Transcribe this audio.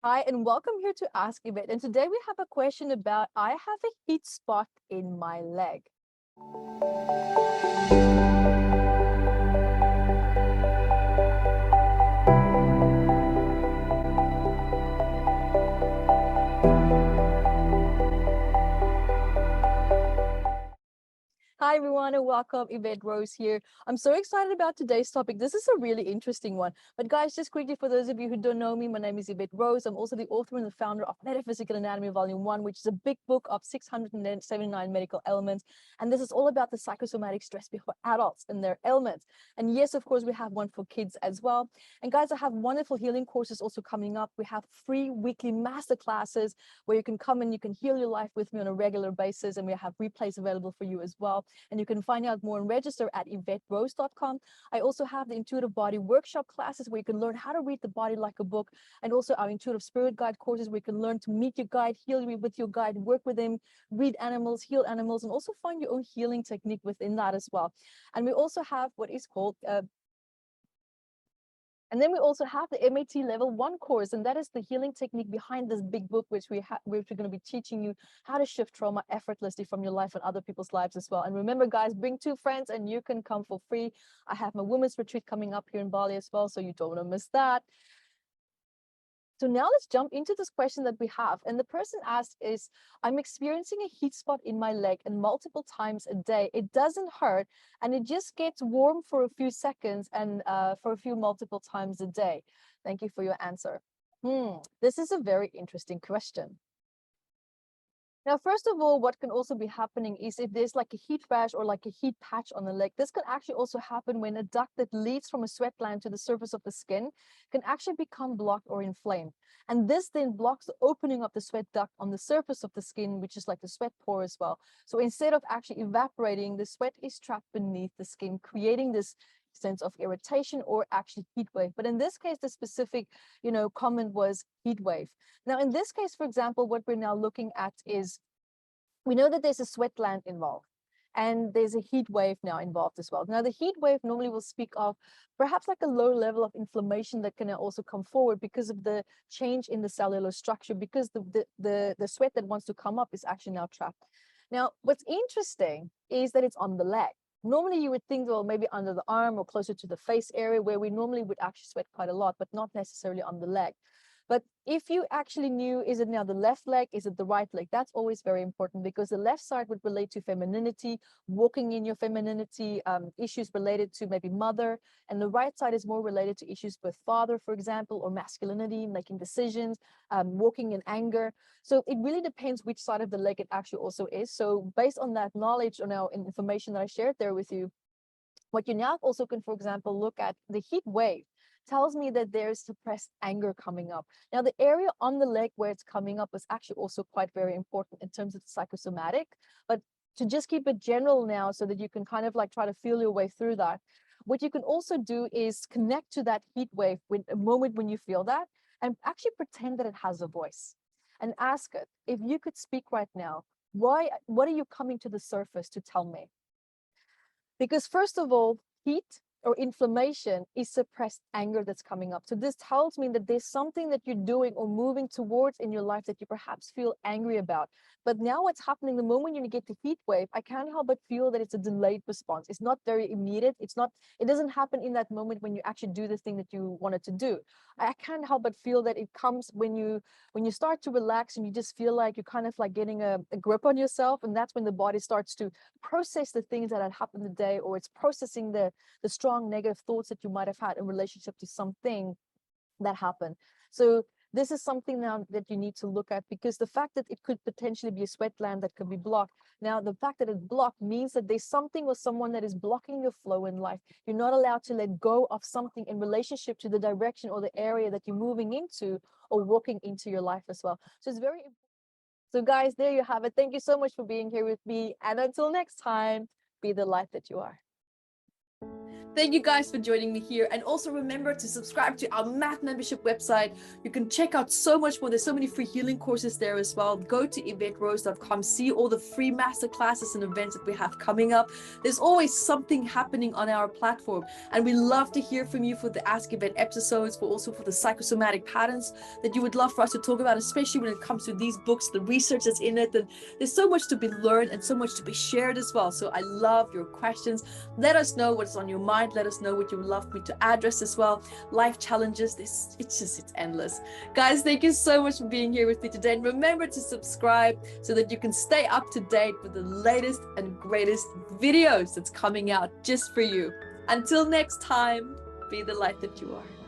Hi, and welcome here to Ask Evette. And today we have a question about I have a heat spot in my leg. Hi everyone and welcome, Evette Rose here. I'm so excited about today's topic. This is a really interesting one. But guys, just quickly for those of you who don't know me, my name is Evette Rose. I'm also the author and the founder of Metaphysical Anatomy Volume 1, which is a big book of 679 medical elements. And this is all about the psychosomatic stress for adults and their ailments. And yes, of course, we have one for kids as well. And guys, I have wonderful healing courses also coming up. We have free weekly master classes where you can come and you can heal your life with me on a regular basis. And we have replays available for you as well. And you can find out more and register at evetterose.com. I also have the intuitive body workshop classes where you can learn how to read the body like a book, and also our intuitive spirit guide courses where you can learn to meet your guide, heal with your guide, work with him, read animals, heal animals, and also find your own healing technique within that as well. And we also have what is called and then we also have the MAT level 1 course, and that is the healing technique behind this big book, which we're going to be teaching you how to shift trauma effortlessly from your life and other people's lives as well. And remember, guys, bring 2 friends and you can come for free. I have my women's retreat coming up here in Bali as well, so you don't want to miss that. So now let's jump into this question that we have. And the person asked is, I'm experiencing a heat spot in my leg and multiple times a day. It doesn't hurt and it just gets warm for a few seconds and for a few multiple times a day. Thank you for your answer. This is a very interesting question. Now, first of all, what can also be happening is if there's like a heat rash or like a heat patch on the leg, this can actually also happen when a duct that leads from a sweat gland to the surface of the skin can actually become blocked or inflamed. And this then blocks the opening of the sweat duct on the surface of the skin, which is like the sweat pore as well. So instead of actually evaporating, the sweat is trapped beneath the skin, creating this sense of irritation or actually heat wave. But in this case, the specific, comment was heat wave. Now, in this case, for example, what we're now looking at is we know that there's a sweat gland involved and there's a heat wave now involved as well. Now, the heat wave normally will speak of perhaps like a low level of inflammation that can also come forward because of the change in the cellular structure, because the sweat that wants to come up is actually now trapped. Now, what's interesting is that it's on the leg. Normally, you would think, well, maybe under the arm or closer to the face area where we normally would actually sweat quite a lot, but not necessarily on the leg. But if you actually knew, is it now the left leg, is it the right leg? That's always very important because the left side would relate to femininity, walking in your femininity, issues related to maybe mother, and the right side is more related to issues with father, for example, or masculinity, making decisions, walking in anger. So it really depends which side of the leg it actually also is. So based on that knowledge or now information that I shared there with you, what you now also can, for example, look at the heat wave tells me that there's suppressed anger coming up. Now, the area on the leg where it's coming up is actually also quite very important in terms of the psychosomatic. But to just keep it general now so that you can kind of like try to feel your way through that, what you can also do is connect to that heat wave with a moment when you feel that and actually pretend that it has a voice and ask it, if you could speak right now, what are you coming to the surface to tell me? Because first of all, heat or inflammation is suppressed anger that's coming up. So this tells me that there's something that you're doing or moving towards in your life that you perhaps feel angry about. But now what's happening, the moment you get the heat wave, I can't help but feel that it's a delayed response. It's not very immediate. It doesn't happen in that moment when you actually do the thing that you wanted to do. I can't help but feel that it comes when you start to relax and you just feel like you're kind of like getting a grip on yourself. And that's when the body starts to process the things that had happened the day, or it's processing the strong negative thoughts that you might have had in relationship to something that happened. So this is something now that you need to look at, because the fact that it could potentially be a sweat gland that could be blocked. Now, the fact that it's blocked means that there's something or someone that is blocking your flow in life. You're not allowed to let go of something in relationship to the direction or the area that you're moving into or walking into your life as well. So it's very important. So guys, there you have it. Thank you so much for being here with me. And until next time, be the light that you are. Thank you guys for joining me here. And also remember to subscribe to our math membership website. You can check out so much more. There's so many free healing courses there as well. Go to evetterose.com, see all the free masterclasses and events that we have coming up. There's always something happening on our platform. And we love to hear from you for the Ask Evette episodes, but also for the psychosomatic patterns that you would love for us to talk about, especially when it comes to these books, the research that's in it. And there's so much to be learned and so much to be shared as well. So I love your questions. Let us know what's on your mind. Let us know what you would love me to address as well. Life challenges, it's endless. Guys, thank you so much for being here with me today. And remember to subscribe so that you can stay up to date with the latest and greatest videos that's coming out just for you. Until next time, be the light that you are.